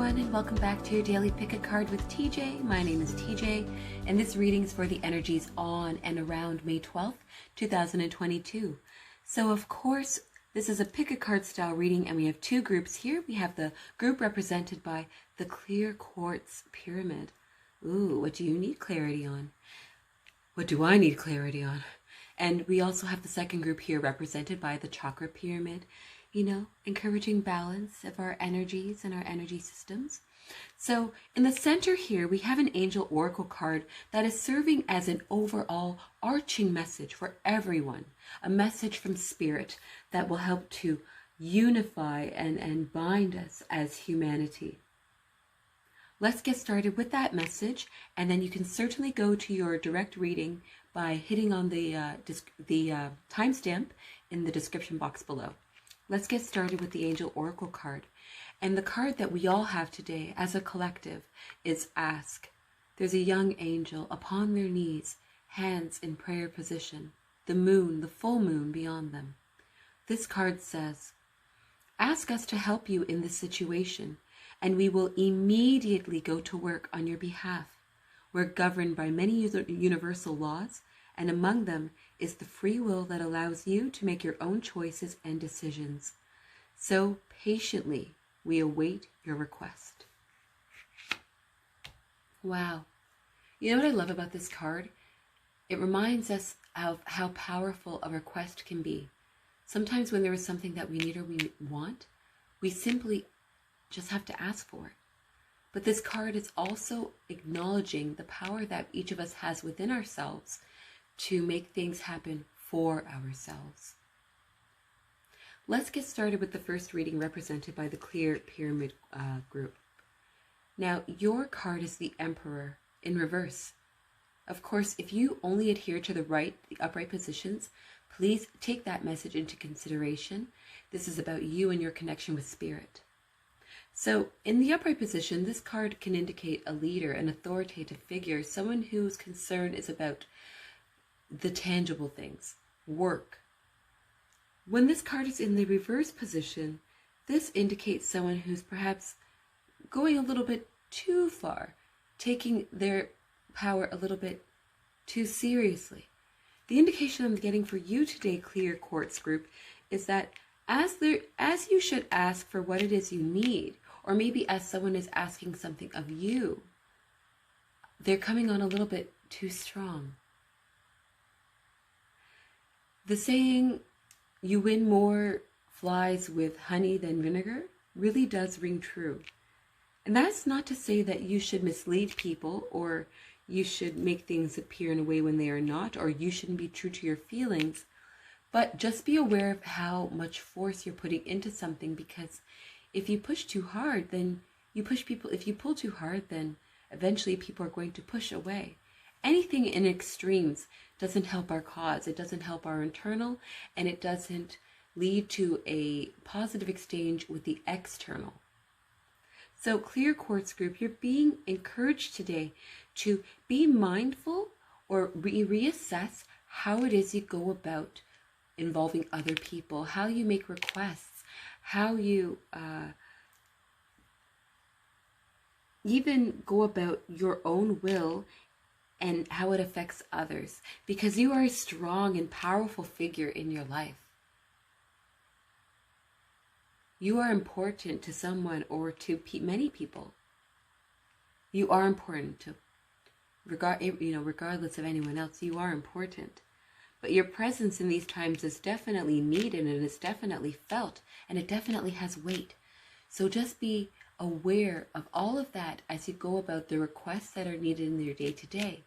everyone, and welcome back to your daily pick a card with TJ. My name is TJ, and this reading is for the energies on and around May 12th, 2022. So of course, this is a pick a card style reading, and we have two groups here. We have the group represented by the clear quartz pyramid. Ooh, what do you need clarity on? What do I need clarity on? And we also have the second group here represented by the chakra pyramid, encouraging balance of our energies and our energy systems. So in the center here, we have an angel oracle card that is serving as an overall arching message for everyone, a message from spirit that will help to unify and bind us as humanity. Let's get started with that message, and then you can certainly go to your direct reading by hitting on the timestamp in the description box below. Let's get started with the Angel Oracle card. And the card that we all have today as a collective is Ask. There's a young angel upon their knees, hands in prayer position, the moon, the full moon beyond them. This card says, ask us to help you in this situation, and we will immediately go to work on your behalf. We're governed by many universal laws, and among them is the free will that allows you to make your own choices and decisions. So patiently, we await your request. Wow. You know what I love about this card? It reminds us of how powerful a request can be. Sometimes when there is something that we need or we want, we simply just have to ask for it. But this card is also acknowledging the power that each of us has within ourselves to make things happen for ourselves. Let's get started with the first reading represented by the Clear Pyramid group. Now, your card is the Emperor in reverse. Of course, if you only adhere to the upright positions, please take that message into consideration. This is about you and your connection with spirit. So, in the upright position, this card can indicate a leader, an authoritative figure, someone whose concern is about the tangible things, work. When this card is in the reverse position, this indicates someone who's perhaps going a little bit too far, taking their power a little bit too seriously. The indication I'm getting for you today, Clear Quartz group, is that as you should ask for what it is you need, or maybe as someone is asking something of you, they're coming on a little bit too strong. The saying, you win more flies with honey than vinegar, really does ring true. And that's not to say that you should mislead people, or you should make things appear in a way when they are not, or you shouldn't be true to your feelings. But just be aware of how much force you're putting into something, because if you push too hard, then you push people. If you pull too hard, then eventually people are going to push away. Anything in extremes doesn't help our cause. It doesn't help our internal, and it doesn't lead to a positive exchange with the external. So Clear Quartz group, you're being encouraged today to be mindful or reassess how it is you go about involving other people, how you make requests, how you even go about your own will and how it affects others, because you are a strong and powerful figure in your life. You are important to someone or to many people. You are important to, regardless of anyone else, you are important. But your presence in these times is definitely needed, and it's definitely felt, and it definitely has weight. So just be aware of all of that as you go about the requests that are needed in your day-to-day.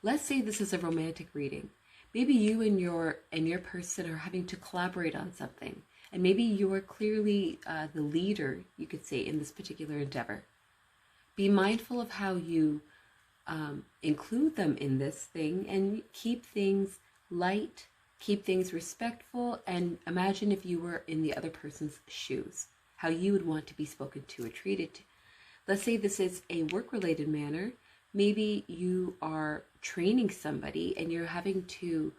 Let's say this is a romantic reading. Maybe you and your person are having to collaborate on something, and maybe you are clearly the leader, you could say, in this particular endeavor. Be mindful of how you include them in this thing, and keep things light, keep things respectful, and imagine if you were in the other person's shoes, how you would want to be spoken to or treated to. Let's say this is a work-related manner. Maybe you are training somebody and you're having to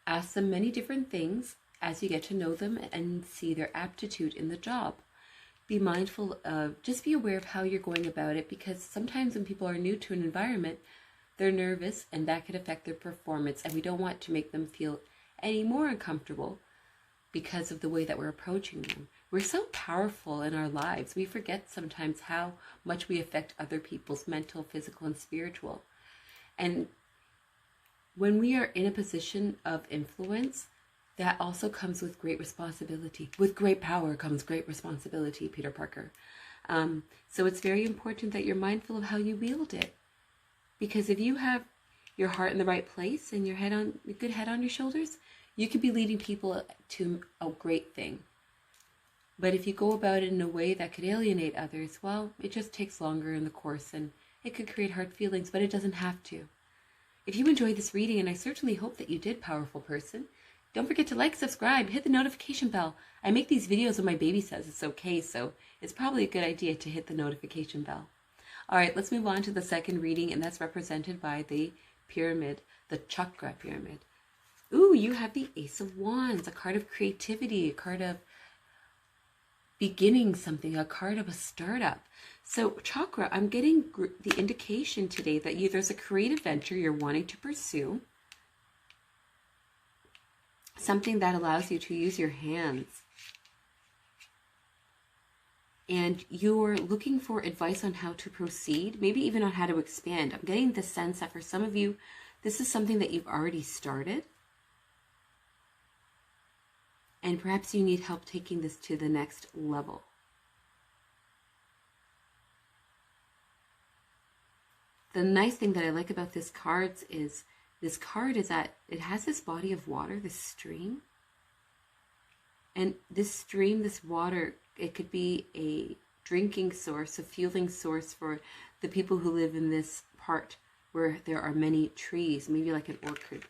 ask them many different things as you get to know them and see their aptitude in the job. be mindful of, just be aware of how you're going about it, because sometimes when people are new to an environment, they're nervous and that could affect their performance, and we don't want to make them feel any more uncomfortable because of the way that we're approaching them. We're so powerful in our lives. We forget sometimes how much we affect other people's mental, physical, and spiritual. And when we are in a position of influence, that also comes with great responsibility. With great power comes great responsibility, Peter Parker. So it's very important that you're mindful of how you wield it. Because if you have your heart in the right place and your head on, a good head on your shoulders, you could be leading people to a great thing. But if you go about it in a way that could alienate others, well, it just takes longer in the course and it could create hard feelings, but it doesn't have to. If you enjoyed this reading, and I certainly hope that you did, powerful person, don't forget to like, subscribe, hit the notification bell. I make these videos when my baby says it's okay, so it's probably a good idea to hit the notification bell. All right, let's move on to the second reading, and that's represented by the pyramid, the Chakra Pyramid. Ooh, you have the Ace of Wands, a card of creativity, a card of beginning something, a card of a startup. So Chakra, I'm getting the indication today that there's a creative venture you're wanting to pursue, something that allows you to use your hands. And you're looking for advice on how to proceed, maybe even on how to expand. I'm getting the sense that for some of you, this is something that you've already started. And perhaps you need help taking this to the next level. The nice thing that I like about this card is that it has this body of water, this stream. And this stream, this water, it could be a drinking source, a fueling source for the people who live in this part where there are many trees, maybe like an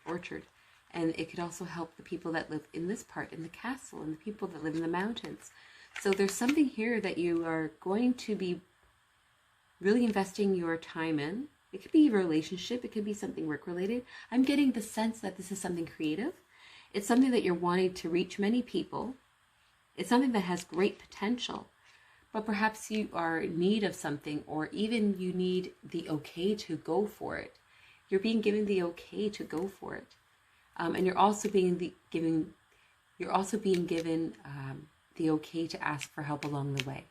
orchard. And it could also help the people that live in this part, in the castle, and the people that live in the mountains. So there's something here that you are going to be really investing your time in. It could be a relationship. It could be something work-related. I'm getting the sense that this is something creative. It's something that you're wanting to reach many people. It's something that has great potential. But perhaps you are in need of something, or even you need the okay to go for it. You're being given the okay to go for it. And you're also being given the okay to ask for help along the way.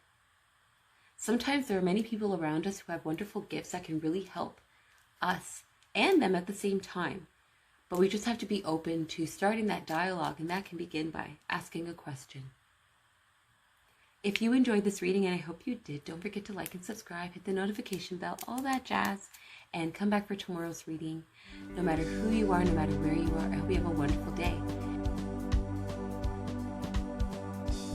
Sometimes there are many people around us who have wonderful gifts that can really help us and them at the same time. But we just have to be open to starting that dialogue, and that can begin by asking a question. If you enjoyed this reading, and I hope you did, don't forget to like and subscribe, hit the notification bell, all that jazz, and come back for tomorrow's reading. No matter who you are, no matter where you are, I hope you have a wonderful day.